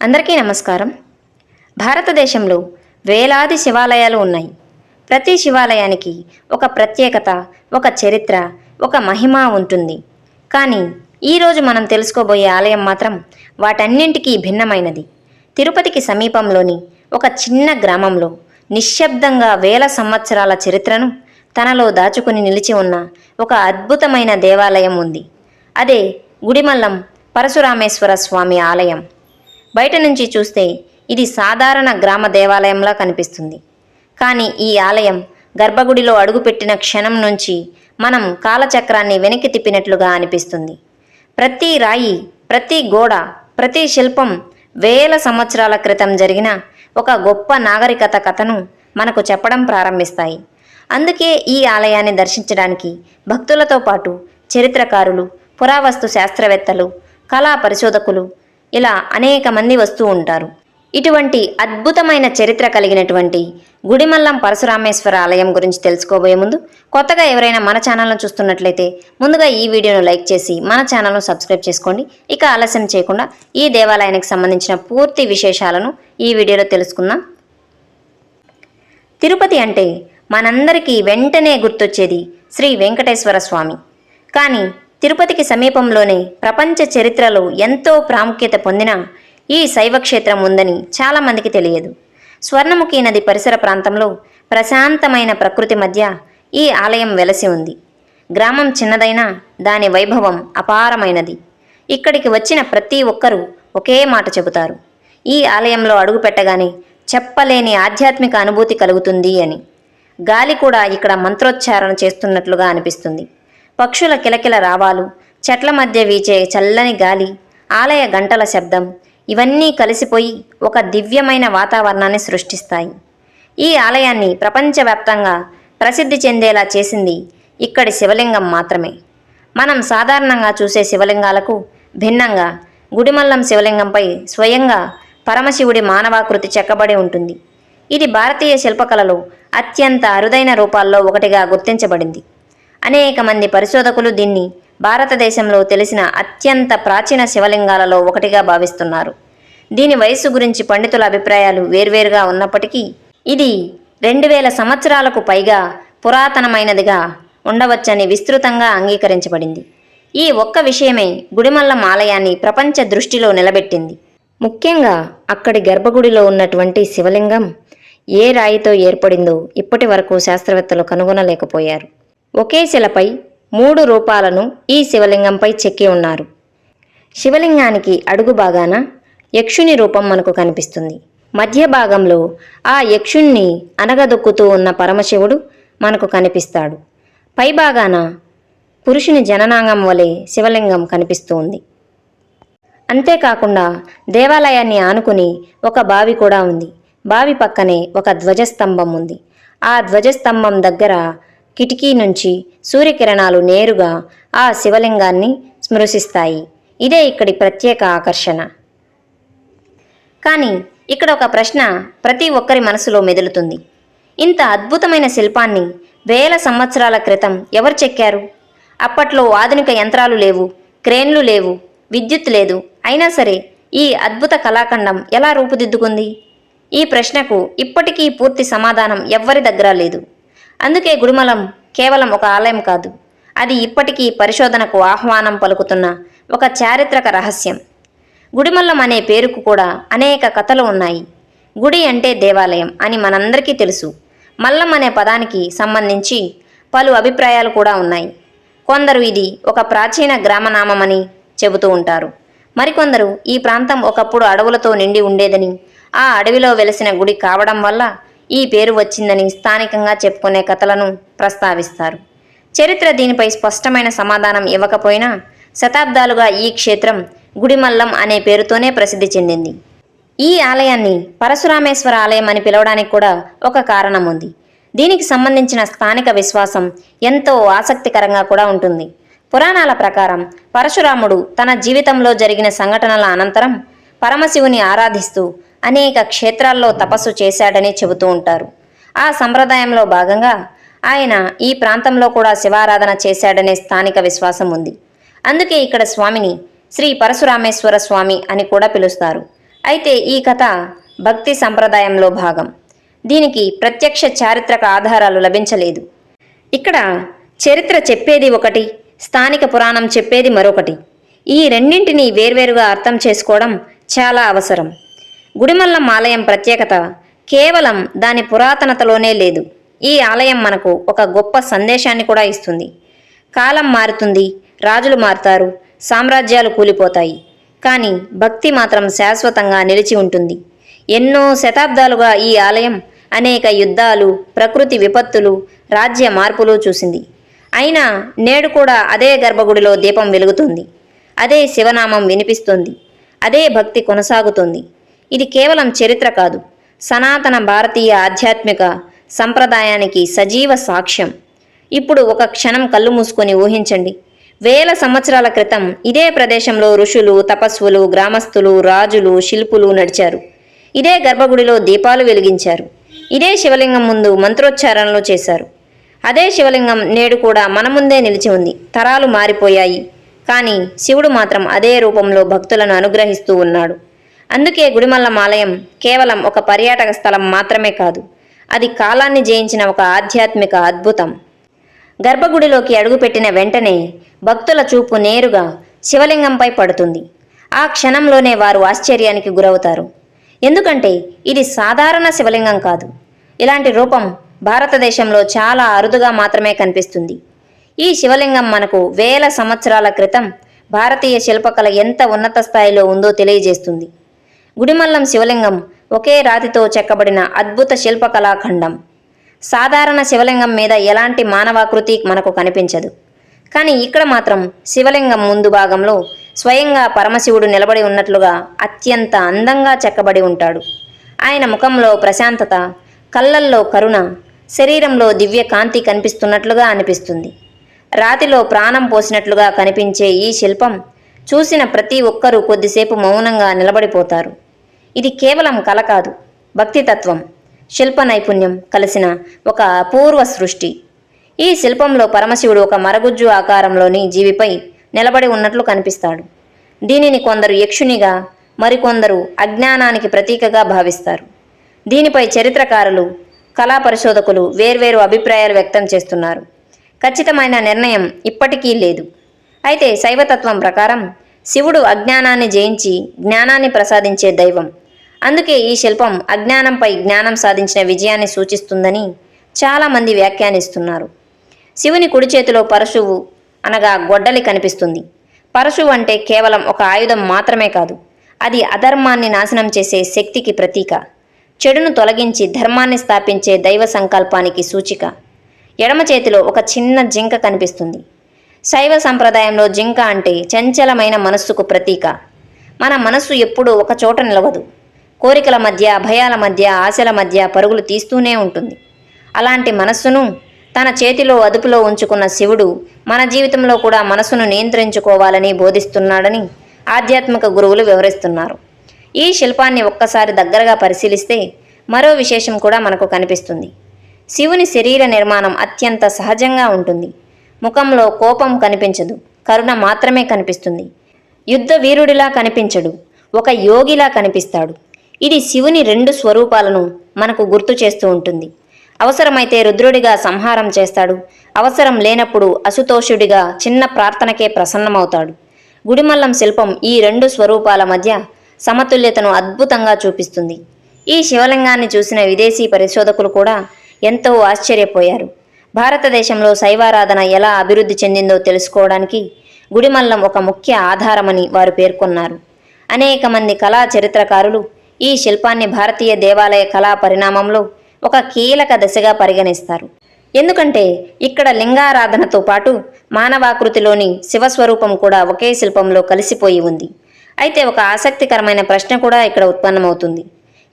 అందరికీ నమస్కారం. భారతదేశంలో వేలాది శివాలయాలు ఉన్నాయి. ప్రతి శివాలయానికి ఒక ప్రత్యేకత, ఒక చరిత్ర, ఒక మహిమ ఉంటుంది. కానీ ఈరోజు మనం తెలుసుకోబోయే ఆలయం మాత్రం వాటన్నింటికీ భిన్నమైనది. తిరుపతికి సమీపంలోని ఒక చిన్న గ్రామంలో నిశ్శబ్దంగా వేల సంవత్సరాల చరిత్రను తనలో దాచుకుని నిలిచి ఉన్న ఒక అద్భుతమైన దేవాలయం ఉంది. అదే గుడిమల్లం పరశురామేశ్వర స్వామి ఆలయం. బయట నుంచి చూస్తే ఇది సాధారణ గ్రామ దేవాలయంలా కనిపిస్తుంది. కానీ ఈ ఆలయం గర్భగుడిలో అడుగుపెట్టిన క్షణం నుంచి మనం కాలచక్రాన్ని వెనక్కి తిప్పినట్లుగా అనిపిస్తుంది. ప్రతి రాయి, ప్రతి గోడ, ప్రతి శిల్పం వేల సంవత్సరాల క్రితం జరిగిన ఒక గొప్ప నాగరికత కథను మనకు చెప్పడం ప్రారంభిస్తాయి. అందుకే ఈ ఆలయాన్ని దర్శించడానికి భక్తులతో పాటు చరిత్రకారులు, పురావస్తు శాస్త్రవేత్తలు, కళా పరిశోధకులు ఇలా అనేక మంది వస్తూ ఉంటారు. ఇటువంటి అద్భుతమైన చరిత్ర కలిగినటువంటి గుడిమల్లం పరశురామేశ్వర ఆలయం గురించి తెలుసుకోబోయే ముందు కొత్తగా ఎవరైనా మన ఛానల్ను చూస్తున్నట్లయితే ముందుగా ఈ వీడియోను లైక్ చేసి మన ఛానల్ను సబ్స్క్రైబ్ చేసుకోండి. ఇక ఆలస్యం చేయకుండా ఈ దేవాలయానికి సంబంధించిన పూర్తి విశేషాలను ఈ వీడియోలో తెలుసుకుందాం. తిరుపతి అంటే మనందరికీ వెంటనే గుర్తొచ్చేది శ్రీ వెంకటేశ్వర స్వామి. కానీ తిరుపతికి సమీపంలోనే ప్రపంచ చరిత్రలో ఎంతో ప్రాముఖ్యత పొందిన ఈ శైవక్షేత్రం ఉందని చాలామందికి తెలియదు. స్వర్ణముఖి నది పరిసర ప్రాంతంలో ప్రశాంతమైన ప్రకృతి మధ్య ఈ ఆలయం వెలసి ఉంది. గ్రామం చిన్నదైనా దాని వైభవం అపారమైనది. ఇక్కడికి వచ్చిన ప్రతి ఒక్కరూ ఒకే మాట చెబుతారు, ఈ ఆలయంలో అడుగు పెట్టగానే చెప్పలేని ఆధ్యాత్మిక అనుభూతి కలుగుతుంది అని. గాలి కూడా ఇక్కడ మంత్రోచ్చారణ చేస్తున్నట్లుగా అనిపిస్తుంది. పక్షుల కిలకిల రావాలు, చెట్ల మధ్య వీచే చల్లని గాలి, ఆలయ గంటల శబ్దం ఇవన్నీ కలిసిపోయి ఒక దివ్యమైన వాతావరణాన్ని సృష్టిస్తాయి. ఈ ఆలయాన్ని ప్రపంచవ్యాప్తంగా ప్రసిద్ధి చెందేలా చేసింది ఇక్కడి శివలింగం మాత్రమే. మనం సాధారణంగా చూసే శివలింగాలకు భిన్నంగా గుడిమల్లం శివలింగంపై స్వయంగా పరమశివుడి మానవాకృతి చెక్కబడి ఉంటుంది. ఇది భారతీయ శిల్పకళలో అత్యంత అరుదైన రూపాల్లో ఒకటిగా గుర్తించబడింది. అనేక మంది పరిశోధకులు దీన్ని భారతదేశంలో తెలిసిన అత్యంత ప్రాచీన శివలింగాలలో ఒకటిగా భావిస్తున్నారు. దీని వయస్సు గురించి పండితుల అభిప్రాయాలు వేర్వేరుగా ఉన్నప్పటికీ ఇది 2000 సంవత్సరాలకు పైగా పురాతనమైనదిగా ఉండవచ్చని విస్తృతంగా అంగీకరించబడింది. ఈ ఒక్క విషయమే గుడిమల్లం ఆలయాన్ని ప్రపంచ దృష్టిలో నిలబెట్టింది. ముఖ్యంగా అక్కడి గర్భగుడిలో ఉన్నటువంటి శివలింగం ఏ రాయితో ఏర్పడిందో ఇప్పటి వరకు శాస్త్రవేత్తలు కనుగొనలేకపోయారు. ఒకే శిలపై 3 రూపాలను ఈ శివలింగంపై చెక్కి ఉన్నారు. శివలింగానికి అడుగు భాగాన యక్షుని రూపం మనకు కనిపిస్తుంది. మధ్య భాగంలో ఆ యక్షుణ్ణి అనగదొక్కుతూ ఉన్న పరమశివుడు మనకు కనిపిస్తాడు. పై భాగాన పురుషుని జననాంగం వలె శివలింగం కనిపిస్తూ ఉంది. అంతేకాకుండా దేవాలయాన్ని ఆనుకుని ఒక బావి కూడా ఉంది. బావి పక్కనే ఒక ధ్వజస్తంభం ఉంది. ఆ ధ్వజస్తంభం దగ్గర కిటికీ నుంచి సూర్యకిరణాలు నేరుగా ఆ శివలింగాన్ని స్పృశిస్తాయి. ఇదే ఇక్కడి ప్రత్యేక ఆకర్షణ. కానీ ఇక్కడ ఒక ప్రశ్న ప్రతి ఒక్కరి మనసులో మెదులుతుంది. ఇంత అద్భుతమైన శిల్పాన్ని వేల సంవత్సరాల క్రితం ఎవరు చెక్కారు? అప్పట్లో ఆధునిక యంత్రాలు లేవు, క్రేన్లు లేవు, విద్యుత్ లేదు. అయినా సరే ఈ అద్భుత కళాఖండం ఎలా రూపుదిద్దుకుంది? ఈ ప్రశ్నకు ఇప్పటికీ పూర్తి సమాధానం ఎవ్వరి దగ్గర లేదు. అందుకే గుడిమల్లం కేవలం ఒక ఆలయం కాదు, అది ఇప్పటికీ పరిశోధనకు ఆహ్వానం పలుకుతున్న ఒక చారిత్రక రహస్యం. గుడిమల్లం అనే పేరుకు కూడా అనేక కథలు ఉన్నాయి. గుడి అంటే దేవాలయం అని మనందరికీ తెలుసు. మల్లం అనే పదానికి సంబంధించి పలు అభిప్రాయాలు కూడా ఉన్నాయి. కొందరు ఇది ఒక ప్రాచీన గ్రామనామమని చెబుతూ ఉంటారు. మరికొందరు ఈ ప్రాంతం ఒకప్పుడు అడవులతో నిండి ఉండేదని, ఆ అడవిలో వెలసిన గుడి కావడం వల్ల ఈ పేరు వచ్చిందని స్థానికంగా చెప్పుకునే కథలను ప్రస్తావిస్తారు. చరిత్ర దీనిపై స్పష్టమైన సమాధానం ఇవ్వకపోయినా శతాబ్దాలుగా ఈ క్షేత్రం గుడిమల్లం అనే పేరుతోనే ప్రసిద్ధి చెందింది. ఈ ఆలయాన్ని పరశురామేశ్వర ఆలయం అని పిలవడానికి కూడా ఒక కారణం ఉంది. దీనికి సంబంధించిన స్థానిక విశ్వాసం ఎంతో ఆసక్తికరంగా కూడా ఉంటుంది. పురాణాల ప్రకారం పరశురాముడు తన జీవితంలో జరిగిన సంఘటనల అనంతరం పరమశివుని ఆరాధిస్తూ అనేక క్షేత్రాల్లో తపస్సు చేశాడని చెబుతూ ఉంటారు. ఆ సంప్రదాయంలో భాగంగా ఆయన ఈ ప్రాంతంలో కూడా శివారాధన చేశాడనే స్థానిక విశ్వాసం ఉంది. అందుకే ఇక్కడ స్వామిని శ్రీ పరశురామేశ్వర స్వామి అని కూడా పిలుస్తారు. అయితే ఈ కథ భక్తి సంప్రదాయంలో భాగం. దీనికి ప్రత్యక్ష చారిత్రక ఆధారాలు లభించలేదు. ఇక్కడ చరిత్ర చెప్పేది ఒకటి, స్థానిక పురాణం చెప్పేది మరొకటి. ఈ రెండింటినీ వేర్వేరుగా అర్థం చేసుకోవడం చాలా అవసరం. గుడిమల్లం ఆలయం ప్రత్యేకత కేవలం దాని పురాతనతలోనే లేదు. ఈ ఆలయం మనకు ఒక గొప్ప సందేశాన్ని కూడా ఇస్తుంది. కాలం మారుతుంది, రాజులు మారుతారు, సామ్రాజ్యాలు కూలిపోతాయి, కానీ భక్తి మాత్రం శాశ్వతంగా నిలిచి ఉంటుంది. ఎన్నో శతాబ్దాలుగా ఈ ఆలయం అనేక యుద్ధాలు, ప్రకృతి విపత్తులు, రాజ్య మార్పులు చూసింది. అయినా నేడు కూడా అదే గర్భగుడిలో దీపం వెలుగుతుంది, అదే శివనామం వినిపిస్తుంది, అదే భక్తి కొనసాగుతుంది. ఇది కేవలం చరిత్ర కాదు, సనాతన భారతీయ ఆధ్యాత్మిక సంప్రదాయానికి సజీవ సాక్ష్యం. ఇప్పుడు ఒక క్షణం కళ్ళు మూసుకొని ఊహించండి. వేల సంవత్సరాల క్రితం ఇదే ప్రదేశంలో ఋషులు, తపస్సులు, గ్రామస్తులు, రాజులు, శిల్పులు నడిచారు. ఇదే గర్భగుడిలో దీపాలు వెలిగించారు. ఇదే శివలింగం ముందు మంత్రోచ్చారణలు చేశారు. అదే శివలింగం నేడు కూడా మన ముందే నిలిచి ఉంది. తరాలు మారిపోయాయి, కానీ శివుడు మాత్రం అదే రూపంలో భక్తులను అనుగ్రహిస్తూ ఉన్నాడు. అందుకే గుడిమల్లం ఆలయం కేవలం ఒక పర్యాటక స్థలం మాత్రమే కాదు, అది కాలాన్ని జయించిన ఒక ఆధ్యాత్మిక అద్భుతం. గర్భగుడిలోకి అడుగుపెట్టిన వెంటనే భక్తుల చూపు నేరుగా శివలింగంపై పడుతుంది. ఆ క్షణంలోనే వారు ఆశ్చర్యానికి గురవుతారు. ఎందుకంటే ఇది సాధారణ శివలింగం కాదు. ఇలాంటి రూపం భారతదేశంలో చాలా అరుదుగా మాత్రమే కనిపిస్తుంది. ఈ శివలింగం మనకు వేల సంవత్సరాల క్రితం భారతీయ శిల్పకళ ఎంత ఉన్నత స్థాయిలో ఉందో తెలియజేస్తుంది. గుడిమల్లం శివలింగం ఒకే రాతితో చెక్కబడిన అద్భుత శిల్పకళాఖండం. సాధారణ శివలింగం మీద ఎలాంటి మానవాకృతి మనకు కనిపించదు. కానీ ఇక్కడ మాత్రం శివలింగం ముందు భాగంలో స్వయంగా పరమశివుడు నిలబడి ఉన్నట్లుగా అత్యంత అందంగా చెక్కబడి ఉంటాడు. ఆయన ముఖంలో ప్రశాంతత, కళ్ళల్లో కరుణ, శరీరంలో దివ్య కాంతి కనిపిస్తున్నట్లుగా అనిపిస్తుంది. రాతిలో ప్రాణం పోసినట్లుగా కనిపించే ఈ శిల్పం చూసిన ప్రతి ఒక్కరూ కొద్దిసేపు మౌనంగా నిలబడిపోతారు. ఇది కేవలం కళ కాదు, భక్తితత్వం, శిల్ప నైపుణ్యం కలిసిన ఒక అపూర్వ సృష్టి. ఈ శిల్పంలో పరమశివుడు ఒక మరగుజ్జు ఆకారంలోని జీవిపై నిలబడి ఉన్నట్లు కనిపిస్తాడు. దీనిని కొందరు యక్షునిగా, మరికొందరు అజ్ఞానానికి ప్రతీకగా భావిస్తారు. దీనిపై చరిత్రకారులు, కళా పరిశోధకులు వేర్వేరు అభిప్రాయాలు వ్యక్తం చేస్తున్నారు. ఖచ్చితమైన నిర్ణయం ఇప్పటికీ లేదు. అయితే శైవతత్వం ప్రకారం శివుడు అజ్ఞానాన్ని జయించి జ్ఞానాన్ని ప్రసాదించే దైవం. అందుకే ఈ శిల్పం అజ్ఞానంపై జ్ఞానం సాధించిన విజయాన్ని సూచిస్తుందని చాలామంది వ్యాఖ్యానిస్తున్నారు. శివుని కుడి చేతిలో పరశువు అనగా గొడ్డలి కనిపిస్తుంది. పరశువు అంటే కేవలం ఒక ఆయుధం మాత్రమే కాదు, అది అధర్మాన్ని నాశనం చేసే శక్తికి ప్రతీక, చెడును తొలగించి ధర్మాన్ని స్థాపించే దైవ సంకల్పానికి సూచిక. ఎడమ చేతిలో ఒక చిన్న జింక కనిపిస్తుంది. శైవ సంప్రదాయంలో జింక అంటే చంచలమైన మనస్సుకు ప్రతీక. మన మనస్సు ఎప్పుడూ ఒక చోట నిలవదు. కోరికల మధ్య, భయాల మధ్య, ఆశల మధ్య పరుగులు తీస్తూనే ఉంటుంది. అలాంటి మనస్సును తన చేతిలో అదుపులో ఉంచుకున్న శివుడు మన జీవితంలో కూడా మనస్సును నియంత్రించుకోవాలని బోధిస్తున్నాడని ఆధ్యాత్మిక గురువులు వివరిస్తున్నారు. ఈ శిల్పాన్ని ఒక్కసారి దగ్గరగా పరిశీలిస్తే మరో విశేషం కూడా మనకు కనిపిస్తుంది. శివుని శరీర నిర్మాణం అత్యంత సహజంగా ఉంటుంది. ముఖంలో కోపం కనిపించదు, కరుణ మాత్రమే కనిపిస్తుంది. యుద్ధ వీరుడిలా కనిపించడు, ఒక యోగిలా కనిపిస్తాడు. ఇది శివుని రెండు స్వరూపాలను మనకు గుర్తు చేస్తూ ఉంటుంది. అవసరమైతే రుద్రుడిగా సంహారం చేస్తాడు, అవసరం లేనప్పుడు అసుతోషుడిగా చిన్న ప్రార్థనకే ప్రసన్నమవుతాడు. గుడిమల్లం శిల్పం ఈ రెండు స్వరూపాల మధ్య సమతుల్యతను అద్భుతంగా చూపిస్తుంది. ఈ శివలింగాన్ని చూసిన విదేశీ పరిశోధకులు కూడా ఎంతో ఆశ్చర్యపోయారు. భారతదేశంలో శైవారాధన ఎలా అభివృద్ధి చెందిందో తెలుసుకోవడానికి గుడిమల్లం ఒక ముఖ్య ఆధారమని వారు పేర్కొన్నారు. అనేక మంది కళా చరిత్రకారులు ఈ శిల్పాన్ని భారతీయ దేవాలయ కళా పరిణామంలో ఒక కీలక దశగా పరిగణిస్తారు. ఎందుకంటే ఇక్కడ లింగారాధనతో పాటు మానవాకృతిలోని శివస్వరూపం కూడా ఒకే శిల్పంలో కలిసిపోయి ఉంది. అయితే ఒక ఆసక్తికరమైన ప్రశ్న కూడా ఇక్కడ ఉత్పన్నమవుతుంది.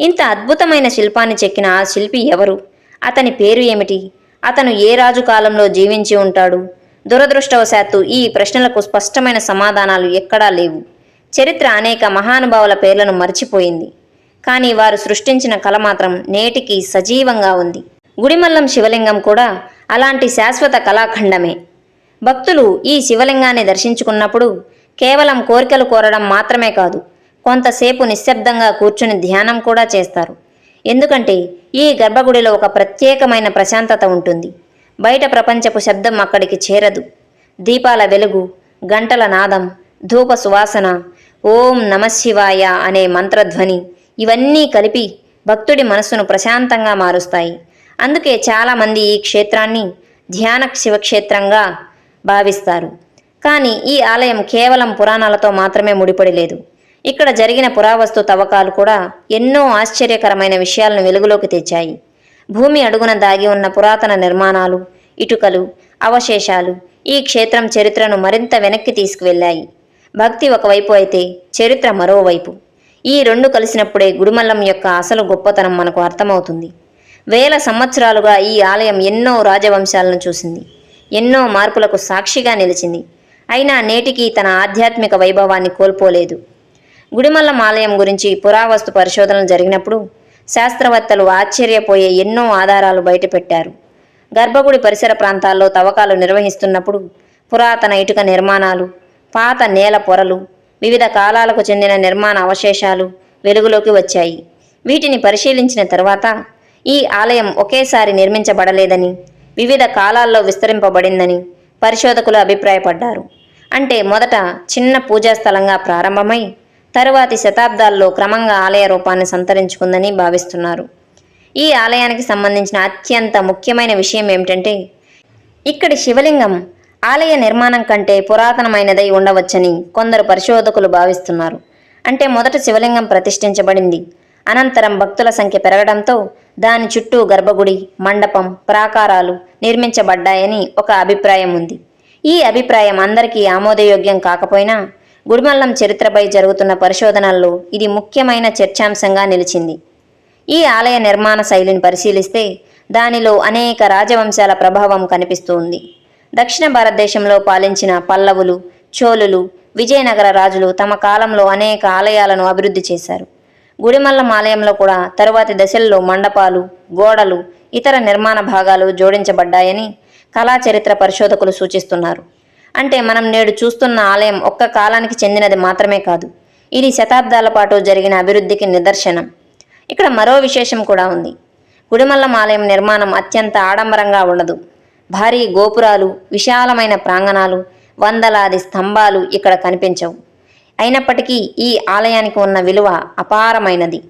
ఇంత అద్భుతమైన శిల్పాన్ని చెక్కిన ఆ శిల్పి ఎవరు? అతని పేరు ఏమిటి? అతను ఏ రాజు కాలంలో జీవించి ఉంటాడు? దురదృష్టవశాత్తు ఈ ప్రశ్నలకు స్పష్టమైన సమాధానాలు ఎక్కడా లేవు. చరిత్ర అనేక మహానుభావుల పేర్లను మర్చిపోయింది, కానీ వారు సృష్టించిన కళ మాత్రం నేటికి సజీవంగా ఉంది. గుడిమల్లం శివలింగం కూడా అలాంటి శాశ్వత కళాఖండమే. భక్తులు ఈ శివలింగాన్ని దర్శించుకున్నప్పుడు కేవలం కోరికలు కోరడం మాత్రమే కాదు, కొంతసేపు నిశ్శబ్దంగా కూర్చుని ధ్యానం కూడా చేస్తారు. ఎందుకంటే ఈ గర్భగుడిలో ఒక ప్రత్యేకమైన ప్రశాంతత ఉంటుంది. బయట ప్రపంచపు శబ్దం అక్కడికి చేరదు. దీపాల వెలుగు, గంటల నాదం, ధూప సువాసన, ఓం నమశివాయ అనే మంత్రధ్వని ఇవన్నీ కలిపి భక్తుడి మనస్సును ప్రశాంతంగా మారుస్తాయి. అందుకే చాలామంది ఈ క్షేత్రాన్ని ధ్యాన శివక్షేత్రంగా భావిస్తారు. కానీ ఈ ఆలయం కేవలం పురాణాలతో మాత్రమే ముడిపడి లేదు. ఇక్కడ జరిగిన పురావస్తు తవ్వకాలు కూడా ఎన్నో ఆశ్చర్యకరమైన విషయాలను వెలుగులోకి తెచ్చాయి. భూమి అడుగున దాగి ఉన్న పురాతన నిర్మాణాలు, ఇటుకలు, అవశేషాలు ఈ క్షేత్రం చరిత్రను మరింత వెనక్కి తీసుకువెళ్ళాయి. భక్తి ఒకవైపు అయితే చరిత్ర మరోవైపు. ఈ రెండు కలిసినప్పుడే గుడిమల్లం యొక్క అసలు గొప్పతనం మనకు అర్థమవుతుంది. వేల సంవత్సరాలుగా ఈ ఆలయం ఎన్నో రాజవంశాలను చూసింది. ఎన్నో మార్పులకు సాక్షిగా నిలిచింది. అయినా నేటికి తన ఆధ్యాత్మిక వైభవాన్ని కోల్పోలేదు. గుడిమల్లం ఆలయం గురించి పురావస్తు పరిశోధనలు జరిగినప్పుడు శాస్త్రవేత్తలు ఆశ్చర్యపోయే ఎన్నో ఆధారాలు బయటపెట్టారు. గర్భగుడి పరిసర ప్రాంతాల్లో తవ్వకాలు నిర్వహిస్తున్నప్పుడు పురాతన ఇటుక నిర్మాణాలు, పాత నేల పొరలు, వివిధ కాలాలకు చెందిన నిర్మాణ అవశేషాలు వెలుగులోకి వచ్చాయి. వీటిని పరిశీలించిన తర్వాత ఈ ఆలయం ఒకేసారి నిర్మించబడలేదని, వివిధ కాలాల్లో విస్తరింపబడిందని పరిశోధకులు అభిప్రాయపడ్డారు. అంటే మొదట చిన్న పూజా స్థలంగా ప్రారంభమై తరువాతి శతాబ్దాల్లో క్రమంగా ఆలయ రూపాన్ని సంతరించుకుందని భావిస్తున్నారు. ఈ ఆలయానికి సంబంధించిన అత్యంత ముఖ్యమైన విషయం ఏమిటంటే ఇక్కడి శివలింగం ఆలయ నిర్మాణం కంటే పురాతనమైనదై ఉండవచ్చని కొందరు పరిశోధకులు భావిస్తున్నారు. అంటే మొదట శివలింగం ప్రతిష్ఠించబడింది. అనంతరం భక్తుల సంఖ్య పెరగడంతో దాని చుట్టూ గర్భగుడి, మండపం, ప్రాకారాలు నిర్మించబడ్డాయని ఒక అభిప్రాయం ఉంది. ఈ అభిప్రాయం అందరికీ ఆమోదయోగ్యం కాకపోయినా గుడిమల్లం చరిత్రపై జరుగుతున్న పరిశోధనల్లో ఇది ముఖ్యమైన చర్చాంశంగా నిలిచింది. ఈ ఆలయ నిర్మాణ శైలిని పరిశీలిస్తే దానిలో అనేక రాజవంశాల ప్రభావం కనిపిస్తూ ఉంది. దక్షిణ భారతదేశంలో పాలించిన పల్లవులు, చోళులు, విజయనగర రాజులు తమ కాలంలో అనేక ఆలయాలను అభివృద్ధి చేశారు. గుడిమల్లం ఆలయంలో కూడా తరువాతి దశల్లో మండపాలు, గోడలు, ఇతర నిర్మాణ భాగాలు జోడించబడ్డాయని కళా చరిత్ర పరిశోధకులు సూచిస్తున్నారు. అంటే మనం నేడు చూస్తున్న ఆలయం ఒక్క కాలానికి చెందినది మాత్రమే కాదు, ఇది శతాబ్దాల పాటు జరిగిన అభివృద్ధికి నిదర్శనం. ఇక్కడ మరో విశేషం కూడా ఉంది. గుడిమల్లం ఆలయం నిర్మాణం అత్యంత ఆడంబరంగా ఉండదు. భారీ గోపురాలు, విశాలమైన ప్రాంగణాలు, వందలాది స్తంభాలు ఇక్కడ కనిపించవు. అయినప్పటికీ ఈ ఆలయానికి ఉన్న విలువ అపారమైనది.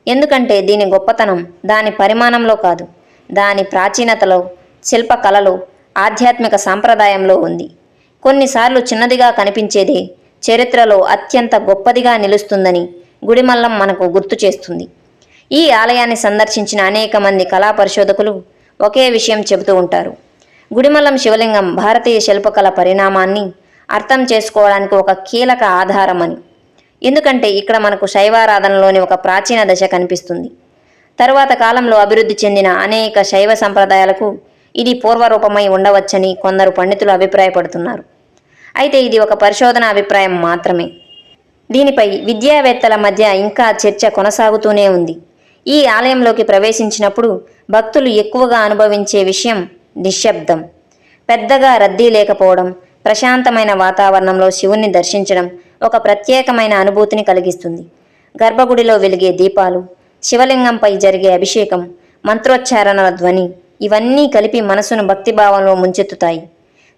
ఎందుకంటే దీని గొప్పతనం దాని పరిమాణంలో కాదు, దాని ప్రాచీనతలో, శిల్పకళలో, ఆధ్యాత్మిక సాంప్రదాయంలో ఉంది. కొన్నిసార్లు చిన్నదిగా కనిపించేదే చరిత్రలో అత్యంత గొప్పదిగా నిలుస్తుందని గుడిమల్లం మనకు గుర్తు చేస్తుంది. ఈ ఆలయాన్ని సందర్శించిన అనేక మంది కళా పరిశోధకులు ఒకే విషయం చెబుతూ ఉంటారు. గుడిమల్లం శివలింగం భారతీయ శిల్పకళ పరిణామాన్ని అర్థం చేసుకోవడానికి ఒక కీలక ఆధారమని. ఎందుకంటే ఇక్కడ మనకు శైవారాధనలోని ఒక ప్రాచీన దశ కనిపిస్తుంది. తరువాత కాలంలో అభివృద్ధి చెందిన అనేక శైవ సంప్రదాయాలకు ఇది పూర్వరూపమై ఉండవచ్చని కొందరు పండితులు అభిప్రాయపడుతున్నారు. అయితే ఇది ఒక పరిశోధన అభిప్రాయం మాత్రమే. దీనిపై విద్యావేత్తల మధ్య ఇంకా చర్చ కొనసాగుతూనే ఉంది. ఈ ఆలయంలోకి ప్రవేశించినప్పుడు భక్తులు ఎక్కువగా అనుభవించే విషయం నిశ్శబ్దం. పెద్దగా రద్దీ లేకపోవడం, ప్రశాంతమైన వాతావరణంలో శివుణ్ణి దర్శించడం ఒక ప్రత్యేకమైన అనుభూతిని కలిగిస్తుంది. గర్భగుడిలో వెలిగే దీపాలు, శివలింగంపై జరిగే అభిషేకం, మంత్రోచ్చారణల ధ్వని ఇవన్నీ కలిపి మనసును భక్తిభావంలో ముంచెత్తుతాయి.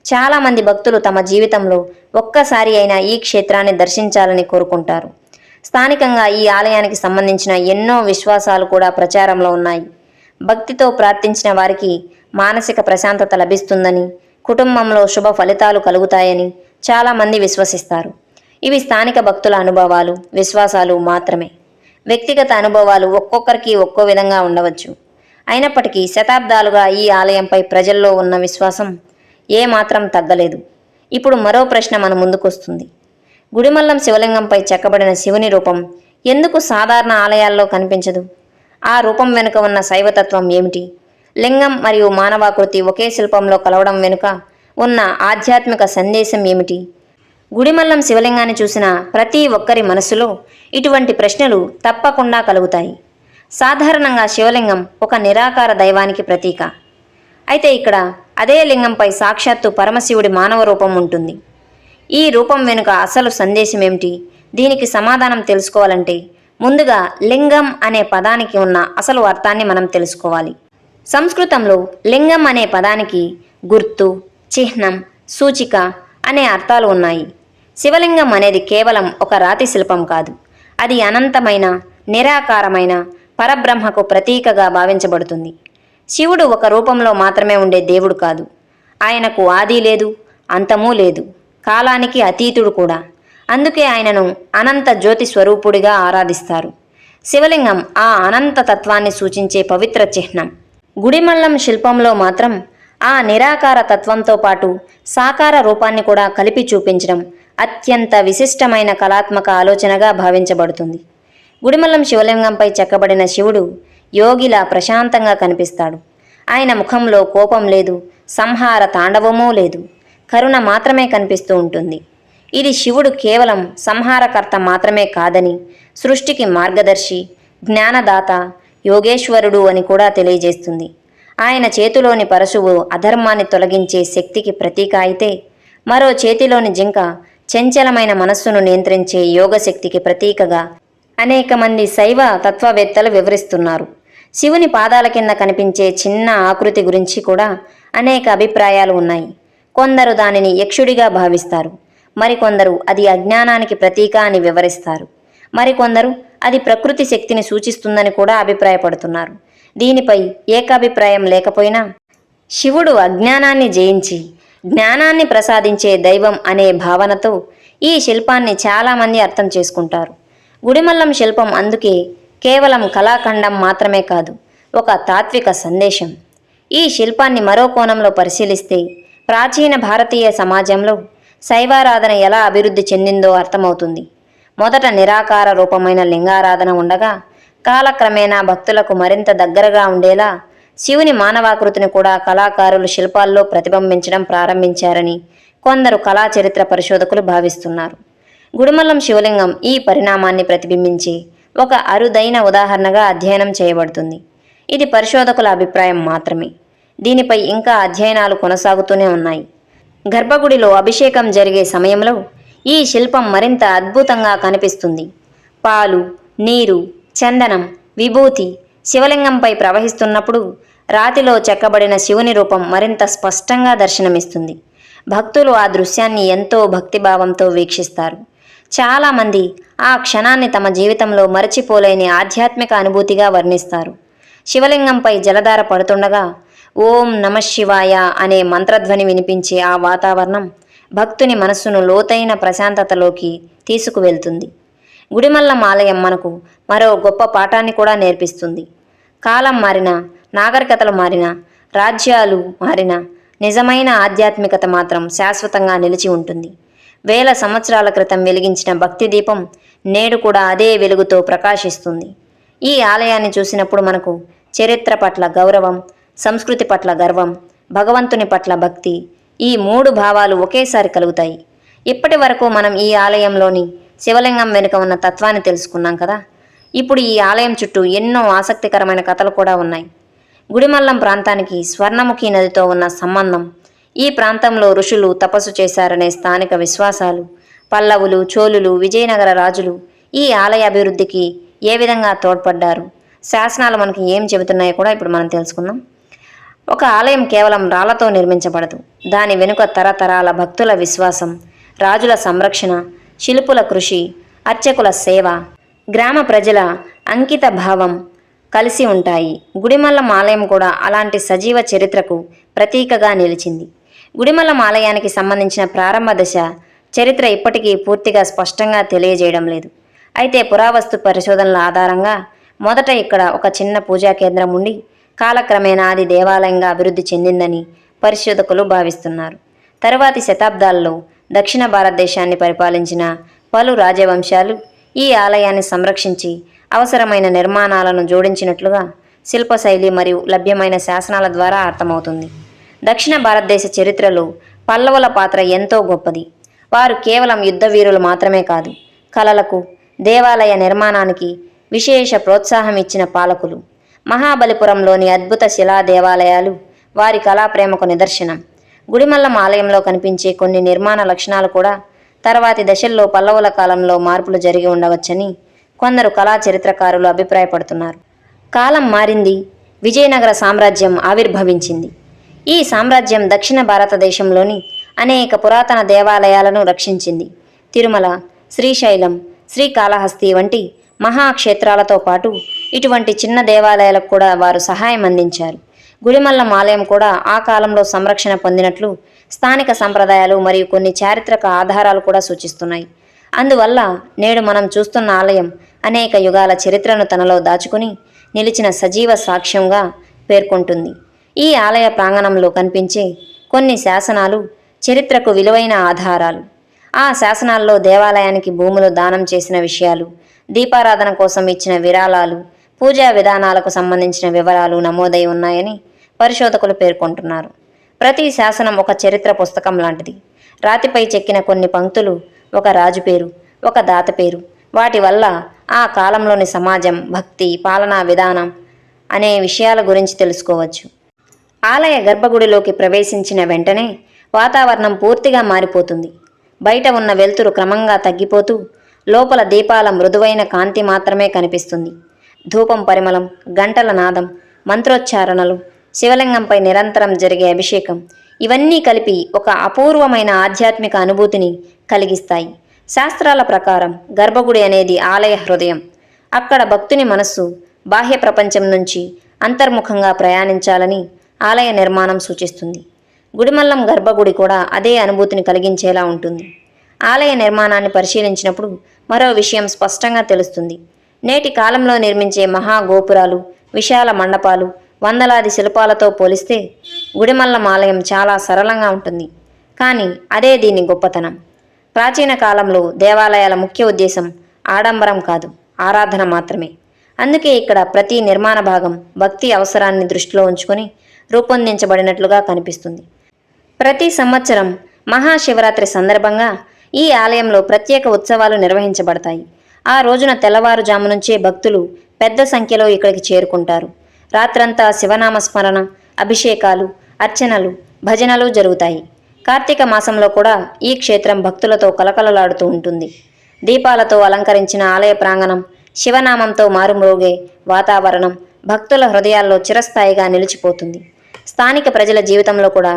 చాలామంది భక్తులు తమ జీవితంలో ఒక్కసారి అయినా ఈ క్షేత్రాన్ని దర్శించాలని కోరుకుంటారు. స్థానికంగా ఈ ఆలయానికి సంబంధించిన ఎన్నో విశ్వాసాలు కూడా ప్రచారంలో ఉన్నాయి. భక్తితో ప్రార్థించిన వారికి మానసిక ప్రశాంతత లభిస్తుందని, కుటుంబంలో శుభ ఫలితాలు కలుగుతాయని చాలామంది విశ్వసిస్తారు. ఇవి స్థానిక భక్తుల అనుభవాలు, విశ్వాసాలు మాత్రమే. వ్యక్తిగత అనుభవాలు ఒక్కొక్కరికి ఒక్కో విధంగా ఉండవచ్చు. అయినప్పటికీ శతాబ్దాలుగా ఈ ఆలయంపై ప్రజల్లో ఉన్న విశ్వాసం ఏమాత్రం తగ్గలేదు. ఇప్పుడు మరో ప్రశ్న మన ముందుకొస్తుంది. గుడిమల్లం శివలింగంపై చెక్కబడిన శివుని రూపం ఎందుకు సాధారణ ఆలయాల్లో కనిపించదు? ఆ రూపం వెనుక ఉన్న శైవతత్వం ఏమిటి? లింగం మరియు మానవాకృతి ఒకే శిల్పంలో కలవడం వెనుక ఉన్న ఆధ్యాత్మిక సందేశం ఏమిటి? గుడిమల్లం శివలింగాన్ని చూసిన ప్రతి ఒక్కరి మనసులో ఇటువంటి ప్రశ్నలు తప్పకుండా కలుగుతాయి. సాధారణంగా శివలింగం ఒక నిరాకార దైవానికి ప్రతీక. అయితే ఇక్కడ అదే లింగంపై సాక్షాత్తు పరమశివుడి మానవ రూపం ఉంటుంది. ఈ రూపం వెనుక అసలు సందేశం ఏమిటి? దీనికి సమాధానం తెలుసుకోవాలంటే ముందుగా లింగం అనే పదానికి ఉన్న అసలు అర్థాన్ని మనం తెలుసుకోవాలి. సంస్కృతంలో లింగం అనే పదానికి గుర్తు, చిహ్నం, సూచిక అనే అర్థాలు ఉన్నాయి. శివలింగం అనేది కేవలం ఒక రాతి శిల్పం కాదు. అది అనంతమైన, నిరాకారమైన పరబ్రహ్మకు ప్రతీకగా భావించబడుతుంది. శివుడు ఒక రూపంలో మాత్రమే ఉండే దేవుడు కాదు. ఆయనకు ఆది లేదు, అంతమూ లేదు, కాలానికి అతీతుడు కూడా. అందుకే ఆయనను అనంత జ్యోతి స్వరూపుడిగా ఆరాధిస్తారు. శివలింగం ఆ అనంత తత్వాన్ని సూచించే పవిత్ర చిహ్నం. గుడిమల్లం శిల్పంలో మాత్రం ఆ నిరాకార తత్వంతో పాటు సాకార రూపాన్ని కూడా కలిపి చూపించడం అత్యంత విశిష్టమైన కళాత్మక ఆలోచనగా భావించబడుతుంది. గుడిమల్లం శివలింగంపై చెక్కబడిన శివుడు యోగిలా ప్రశాంతంగా కనిపిస్తాడు. ఆయన ముఖంలో కోపం లేదు, సంహార తాండవమూ లేదు, కరుణ మాత్రమే కనిపిస్తూ ఉంటుంది. ఇది శివుడు కేవలం సంహారకర్త మాత్రమే కాదని, సృష్టికి మార్గదర్శి, జ్ఞానదాత, యోగేశ్వరుడు అని కూడా తెలియజేస్తుంది. ఆయన చేతిలోని పరశువు అధర్మాన్ని తొలగించే శక్తికి ప్రతీక అయితే, మరో చేతిలోని జింక చంచలమైన మనస్సును నియంత్రించే యోగశక్తికి ప్రతీకగా అనేక మంది శైవ తత్వవేత్తలు వివరిస్తున్నారు. శివుని పాదాల కింద కనిపించే చిన్న ఆకృతి గురించి కూడా అనేక అభిప్రాయాలు ఉన్నాయి. కొందరు దానిని యక్షుడిగా భావిస్తారు, మరికొందరు అది అజ్ఞానానికి ప్రతీక అని వివరిస్తారు, మరికొందరు అది ప్రకృతి శక్తిని సూచిస్తుందని కూడా అభిప్రాయపడుతున్నారు. దీనిపై ఏకాభిప్రాయం లేకపోయినా శివుడు అజ్ఞానాన్ని జయించి జ్ఞానాన్ని ప్రసాదించే దైవం అనే భావనతో ఈ శిల్పాన్ని చాలామంది అర్థం చేసుకుంటారు. గుడిమల్లం శిల్పం అందుకే కేవలం కళాఖండం మాత్రమే కాదు, ఒక తాత్విక సందేశం. ఈ శిల్పాన్ని మరో కోణంలో పరిశీలిస్తే ప్రాచీన భారతీయ సమాజంలో శైవారాధన ఎలా అభివృద్ధి చెందిందో అర్థమవుతుంది. మొదట నిరాకార రూపమైన లింగారాధన ఉండగా కాలక్రమేణా భక్తులకు మరింత దగ్గరగా ఉండేలా శివుని మానవాకృతిని కూడా కళాకారులు శిల్పాల్లో ప్రతిబింబించడం ప్రారంభించారని కొందరు కళా చరిత్ర పరిశోధకులు భావిస్తున్నారు. గుడిమల్లం శివలింగం ఈ పరిణామాన్ని ప్రతిబింబించి ఒక అరుదైన ఉదాహరణగా అధ్యయనం చేయబడుతుంది. ఇది పరిశోధకుల అభిప్రాయం మాత్రమే. దీనిపై ఇంకా అధ్యయనాలు కొనసాగుతూనే ఉన్నాయి. గర్భగుడిలో అభిషేకం జరిగే సమయంలో ఈ శిల్పం మరింత అద్భుతంగా కనిపిస్తుంది. పాలు, నీరు, చందనం, విభూతి శివలింగంపై ప్రవహిస్తున్నప్పుడు రాతిలో చెక్కబడిన శివుని రూపం మరింత స్పష్టంగా దర్శనమిస్తుంది. భక్తులు ఆ దృశ్యాన్ని ఎంతో భక్తిభావంతో వీక్షిస్తారు. చాలామంది ఆ క్షణాన్ని తమ జీవితంలో మరచిపోలేని ఆధ్యాత్మిక అనుభూతిగా వర్ణిస్తారు. శివలింగంపై జలధార పడుతుండగా ఓం నమఃశివాయ అనే మంత్రధ్వని వినిపించే ఆ వాతావరణం భక్తుని మనస్సును లోతైన ప్రశాంతతలోకి తీసుకువెళ్తుంది. గుడిమల్లం ఆలయం మనకు మరో గొప్ప పాఠాన్ని కూడా నేర్పిస్తుంది. కాలం మారినా, నాగరికతలు మారినా, రాజ్యాలు మారినా నిజమైన ఆధ్యాత్మికత మాత్రం శాశ్వతంగా నిలిచి ఉంటుంది. వేల సంవత్సరాల క్రితం వెలిగించిన భక్తి దీపం నేడు కూడా అదే వెలుగుతో ప్రకాశిస్తుంది. ఈ ఆలయాన్ని చూసినప్పుడు మనకు చరిత్ర పట్ల గౌరవం, సంస్కృతి పట్ల గర్వం, భగవంతుని పట్ల భక్తి, ఈ మూడు భావాలు ఒకేసారి కలుగుతాయి. ఇప్పటి వరకు మనం ఈ ఆలయంలోని శివలింగం వెనుక ఉన్న తత్వాన్ని తెలుసుకున్నాం కదా. ఇప్పుడు ఈ ఆలయం చుట్టూ ఎన్నో ఆసక్తికరమైన కథలు కూడా ఉన్నాయి. గుడిమల్లం ప్రాంతానికి స్వర్ణముఖి నదితో ఉన్న సంబంధం, ఈ ప్రాంతంలో ఋషులు తపస్సు చేశారనే స్థానిక విశ్వాసాలు, పల్లవులు, చోళులు, విజయనగర రాజులు ఈ ఆలయ అభివృద్ధికి ఏ విధంగా తోడ్పడ్డారు, శాసనాలు మనకి ఏం చెబుతున్నాయో కూడా ఇప్పుడు మనం తెలుసుకుందాం. ఒక ఆలయం కేవలం రాళ్లతో నిర్మించబడదు. దాని వెనుక తరతరాల భక్తుల విశ్వాసం, రాజుల సంరక్షణ, శిల్పుల కృషి, అర్చకుల సేవ, గ్రామ ప్రజల అంకిత భావం కలిసి ఉంటాయి. గుడిమల్లం ఆలయం కూడా అలాంటి సజీవ చరిత్రకు ప్రతీకగా నిలిచింది. గుడిమల్లం ఆలయానికి సంబంధించిన ప్రారంభ దశ చరిత్ర ఇప్పటికీ పూర్తిగా స్పష్టంగా తెలియజేయడం లేదు. అయితే పురావస్తు పరిశోధనల ఆధారంగా మొదట ఇక్కడ ఒక చిన్న పూజా కేంద్రం ఉండి కాలక్రమేణా అది దేవాలయంగా అభివృద్ధి చెందిందని పరిశోధకులు భావిస్తున్నారు. తరువాతి శతాబ్దాల్లో దక్షిణ భారతదేశాన్ని పరిపాలించిన పలు రాజవంశాలు ఈ ఆలయాన్ని సంరక్షించి అవసరమైన నిర్మాణాలను జోడించినట్లుగా శిల్పశైలి మరియు లభ్యమైన శాసనాల ద్వారా అర్థమవుతుంది. దక్షిణ భారతదేశ చరిత్రలో పల్లవుల పాత్ర ఎంతో గొప్పది. వారు కేవలం యుద్ధ వీరులు మాత్రమే కాదు, కళలకు, దేవాలయ నిర్మాణానికి విశేష ప్రోత్సాహం ఇచ్చిన పాలకులు. మహాబలిపురంలోని అద్భుత శిలా దేవాలయాలు వారి కళాప్రేమకు నిదర్శనం. గుడిమల్లం ఆలయంలో కనిపించే కొన్ని నిర్మాణ లక్షణాలు కూడా తర్వాతి దశల్లో పల్లవుల కాలంలో మార్పులు జరిగి ఉండవచ్చని కొందరు కళా చరిత్రకారులు అభిప్రాయపడుతున్నారు. కాలం మారింది, విజయనగర సామ్రాజ్యం ఆవిర్భవించింది. ఈ సామ్రాజ్యం దక్షిణ భారతదేశంలోని అనేక పురాతన దేవాలయాలను రక్షించింది. తిరుమల, శ్రీశైలం, శ్రీకాళహస్తి వంటి మహాక్షేత్రాలతో పాటు ఇటువంటి చిన్న దేవాలయాలకు కూడా వారు సహాయం అందించారు. గుడిమల్లం ఆలయం కూడా ఆ కాలంలో సంరక్షణ పొందినట్లు స్థానిక సంప్రదాయాలు మరియు కొన్ని చారిత్రక ఆధారాలు కూడా సూచిస్తున్నాయి. అందువల్ల నేడు మనం చూస్తున్న ఆలయం అనేక యుగాల చరిత్రను తనలో దాచుకుని నిలిచిన సజీవ సాక్ష్యంగా పేర్కొంటుంది. ఈ ఆలయ ప్రాంగణంలో కనిపించే కొన్ని శాసనాలు చరిత్రకు విలువైన ఆధారాలు. ఆ శాసనాల్లో దేవాలయానికి భూములు దానం చేసిన విషయాలు, దీపారాధన కోసం ఇచ్చిన విరాళాలు, పూజా విధానాలకు సంబంధించిన వివరాలు నమోదై ఉన్నాయని పరిశోధకులు పేర్కొంటున్నారు. ప్రతి శాసనం ఒక చరిత్ర పుస్తకం లాంటిది. రాతిపై చెక్కిన కొన్ని పంక్తులు ఒక రాజు పేరు, ఒక దాత పేరు, వాటి వల్ల ఆ కాలంలోని సమాజం, భక్తి, పాలనా విధానం అనే విషయాల గురించి తెలుసుకోవచ్చు. ఆలయ గర్భగుడిలోకి ప్రవేశించిన వెంటనే వాతావరణం పూర్తిగా మారిపోతుంది. బయట ఉన్న వెలుతురు క్రమంగా తగ్గిపోతూ లోపల దీపాల మృదువైన కాంతి మాత్రమే కనిపిస్తుంది. ధూపం పరిమళం, గంటల నాదం, మంత్రోచ్చారణలు, శివలింగంపై నిరంతరం జరిగే అభిషేకం ఇవన్నీ కలిపి ఒక అపూర్వమైన ఆధ్యాత్మిక అనుభూతిని కలిగిస్తాయి. శాస్త్రాల ప్రకారం గర్భగుడి అనేది ఆలయ హృదయం. అక్కడ భక్తుని మనస్సు బాహ్య ప్రపంచం నుంచి అంతర్ముఖంగా ప్రయాణించాలని ఆలయ నిర్మాణం సూచిస్తుంది. గుడిమల్లం గర్భగుడి కూడా అదే అనుభూతిని కలిగించేలా ఉంటుంది. ఆలయ నిర్మాణాన్ని పరిశీలించినప్పుడు మరో విషయం స్పష్టంగా తెలుస్తుంది. నేటి కాలంలో నిర్మించే మహాగోపురాలు, విశాల మండపాలు, వందలాది శిల్పాలతో పోలిస్తే గుడిమల్లం ఆలయం చాలా సరళంగా ఉంటుంది. కానీ అదే దీని గొప్పతనం. ప్రాచీన కాలంలో దేవాలయాల ముఖ్య ఉద్దేశం ఆడంబరం కాదు, ఆరాధన మాత్రమే. అందుకే ఇక్కడ ప్రతి నిర్మాణ భాగం భక్తి అవసరాన్ని దృష్టిలో ఉంచుకొని రూపొందించబడినట్లుగా కనిపిస్తుంది. ప్రతి సంవత్సరం మహాశివరాత్రి సందర్భంగా ఈ ఆలయంలో ప్రత్యేక ఉత్సవాలు నిర్వహించబడతాయి. ఆ రోజున తెల్లవారుజాము నుంచే భక్తులు పెద్ద సంఖ్యలో ఇక్కడికి చేరుకుంటారు. రాత్రంతా శివనామస్మరణ, అభిషేకాలు, అర్చనలు, భజనలు జరుగుతాయి. కార్తీక మాసంలో కూడా ఈ క్షేత్రం భక్తులతో కలకలలాడుతూ ఉంటుంది. దీపాలతో అలంకరించిన ఆలయ ప్రాంగణం, శివనామంతో మారుమ్రోగే వాతావరణం భక్తుల హృదయాల్లో చిరస్థాయిగా నిలిచిపోతుంది. స్థానిక ప్రజల జీవితంలో కూడా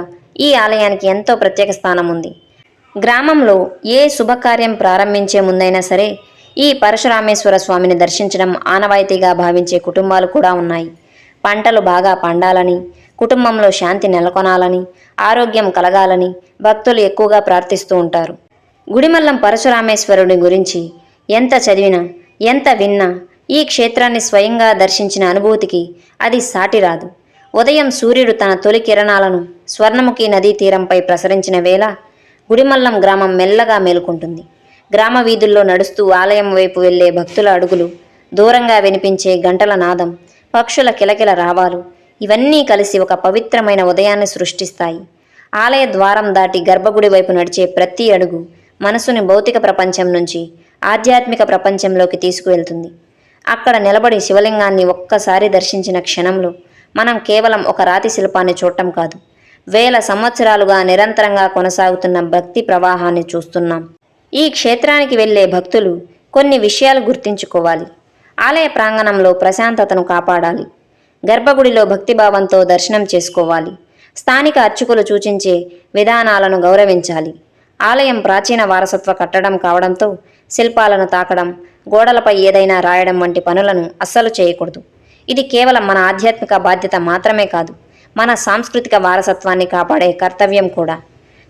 ఈ ఆలయానికి ఎంతో ప్రత్యేక స్థానం ఉంది. గ్రామంలో ఏ శుభకార్యం ప్రారంభించే ముందైనా సరే ఈ పరశురామేశ్వర స్వామిని దర్శించడం ఆనవాయితీగా భావించే కుటుంబాలు కూడా ఉన్నాయి. పంటలు బాగా పండాలని, కుటుంబంలో శాంతి నెలకొనాలని, ఆరోగ్యం కలగాలని భక్తులు ఎక్కువగా ప్రార్థిస్తూ ఉంటారు. గుడిమల్లం పరశురామేశ్వరుడి గురించి ఎంత చదివినా, ఎంత విన్నా ఈ క్షేత్రాన్ని స్వయంగా దర్శించిన అనుభూతికి అది సాటిరాదు. ఉదయం సూర్యుడు తన తొలి కిరణాలను స్వర్ణముఖి నదీ తీరంపై ప్రసరించిన వేళ గుడిమల్లం గ్రామం మెల్లగా మేలుకుంటుంది. గ్రామ వీధుల్లో నడుస్తూ ఆలయం వైపు వెళ్లే భక్తుల అడుగులు, దూరంగా వినిపించే గంటల నాదం, పక్షుల కిలకిల రావాలు ఇవన్నీ కలిసి ఒక పవిత్రమైన ఉదయాన్ని సృష్టిస్తాయి. ఆలయ ద్వారం దాటి గర్భగుడి వైపు నడిచే ప్రతి అడుగు మనసుని భౌతిక ప్రపంచం నుంచి ఆధ్యాత్మిక ప్రపంచంలోకి తీసుకువెళ్తుంది. అక్కడ నిలబడి శివలింగాన్ని ఒక్కసారి దర్శించిన క్షణంలో మనం కేవలం ఒక రాతి శిల్పాన్ని చూడటం కాదు, వేల సంవత్సరాలుగా నిరంతరంగా కొనసాగుతున్న భక్తి ప్రవాహాన్ని చూస్తున్నాం. ఈ క్షేత్రానికి వెళ్లే భక్తులు కొన్ని విషయాలు గుర్తుంచుకోవాలి. ఆలయ ప్రాంగణంలో ప్రశాంతతను కాపాడాలి. గర్భగుడిలో భక్తిభావంతో దర్శనం చేసుకోవాలి. స్థానిక అర్చకులు సూచించే విధానాలను గౌరవించాలి. ఆలయం ప్రాచీన వారసత్వ కట్టడం కావడంతో శిల్పాలను తాకడం, గోడలపై ఏదైనా రాయడం వంటి పనులను అస్సలు చేయకూడదు. ఇది కేవలం మన ఆధ్యాత్మిక బాధ్యత మాత్రమే కాదు, మన సాంస్కృతిక వారసత్వాన్ని కాపాడే కర్తవ్యం కూడా.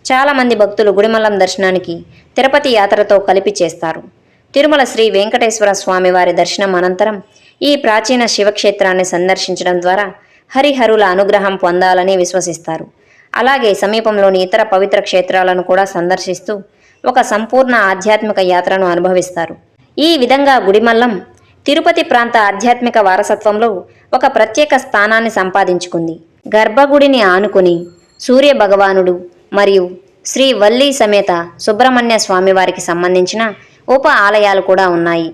చాలామంది భక్తులు గుడిమల్లం దర్శనానికి తిరుపతి యాత్రతో కలిపి చేస్తారు. తిరుమల శ్రీ వెంకటేశ్వర స్వామి వారి దర్శనం అనంతరం ఈ ప్రాచీన శివక్షేత్రాన్ని సందర్శించడం ద్వారా హరిహరుల అనుగ్రహం పొందాలని విశ్వసిస్తారు. అలాగే సమీపంలోని ఇతర పవిత్ర క్షేత్రాలను కూడా సందర్శిస్తూ ఒక సంపూర్ణ ఆధ్యాత్మిక యాత్రను అనుభవిస్తారు. ఈ విధంగా గుడిమల్లం తిరుపతి ప్రాంత ఆధ్యాత్మిక వారసత్వంలో ఒక ప్రత్యేక స్థానాన్ని సంపాదించుకుంది. గర్భగుడిని ఆనుకుని సూర్య భగవానుడు మరియు శ్రీ వల్లి సమేత సుబ్రహ్మణ్య స్వామి వారికి సంబంధించిన ఉప ఆలయాలు కూడా ఉన్నాయి.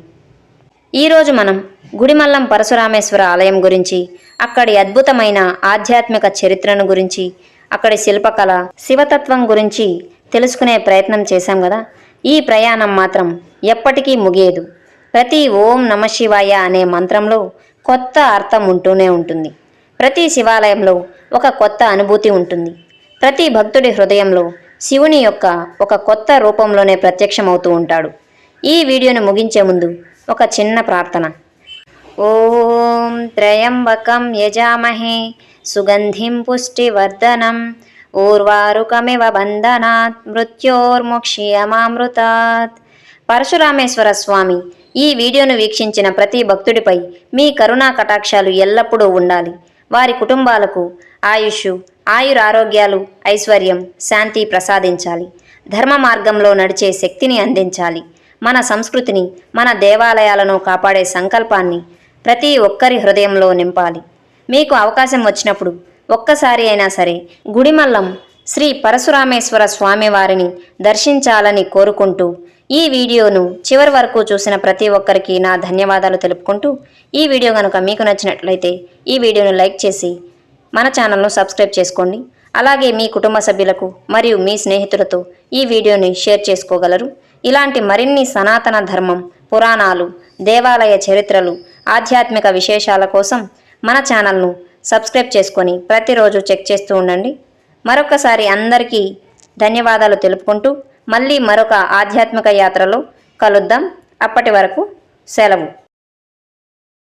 ఈరోజు మనం గుడిమల్లం పరశురామేశ్వర ఆలయం గురించి, అక్కడి అద్భుతమైన ఆధ్యాత్మిక చరిత్రను గురించి, అక్కడి శిల్పకళ, శివతత్వం గురించి తెలుసుకునే ప్రయత్నం చేశాం కదా. ఈ ప్రయాణం మాత్రం ఎప్పటికీ ముగియదు. ప్రతి ఓం నమ శివాయ అనే మంత్రంలో కొత్త అర్థం ఉంటూనే ఉంటుంది. ప్రతి శివాలయంలో ఒక కొత్త అనుభూతి ఉంటుంది. ప్రతి భక్తుడి హృదయంలో శివుని యొక్క ఒక కొత్త రూపంలోనే ప్రత్యక్షమవుతూ ఉంటాడు. ఈ వీడియోను ముగించే ముందు ఒక చిన్న ప్రార్థన. ఓం త్రయంబకం యజామహే సుగంధిం పుష్టివర్ధనం ఊర్వారుకమివ బంధనాత్ మృత్యోర్ముక్ష్యమామృతాత్. పరశురామేశ్వర స్వామి ఈ వీడియోను వీక్షించిన ప్రతి భక్తుడిపై మీ కరుణా కటాక్షాలు ఎల్లప్పుడూ ఉండాలి. వారి కుటుంబాలకు ఆయుష్, ఆయురారోగ్యాలు, ఐశ్వర్యం, శాంతి ప్రసాదించాలి. ధర్మ మార్గంలో నడిచే శక్తిని అందించాలి. మన సంస్కృతిని, మన దేవాలయాలను కాపాడే సంకల్పాన్ని ప్రతి ఒక్కరి హృదయంలో నింపాలి. మీకు అవకాశం వచ్చినప్పుడు ఒక్కసారి అయినా సరే గుడిమల్లం శ్రీ పరశురామేశ్వర స్వామి వారిని దర్శించాలని కోరుకుంటూ ఈ వీడియోను చివరి వరకు చూసిన ప్రతి ఒక్కరికి నా ధన్యవాదాలు తెలుపుకుంటూ, ఈ వీడియో కనుక మీకు నచ్చినట్లయితే ఈ వీడియోను లైక్ చేసి మన ఛానల్ను సబ్స్క్రైబ్ చేసుకోండి. అలాగే మీ కుటుంబ సభ్యులకు మరియు మీ స్నేహితులతో ఈ వీడియోని షేర్ చేసుకోగలరు. ఇలాంటి మరిన్ని సనాతన ధర్మం, పురాణాలు, దేవాలయ చరిత్రలు, ఆధ్యాత్మిక విశేషాల కోసం మన ఛానల్ను సబ్స్క్రైబ్ చేసుకొని ప్రతిరోజు చెక్ చేస్తూ ఉండండి. మరొకసారి అందరికీ ధన్యవాదాలు తెలుపుకుంటూ మళ్ళీ మరొక ఆధ్యాత్మిక యాత్రలో కలుద్దాం. అప్పటి వరకు సెలవు.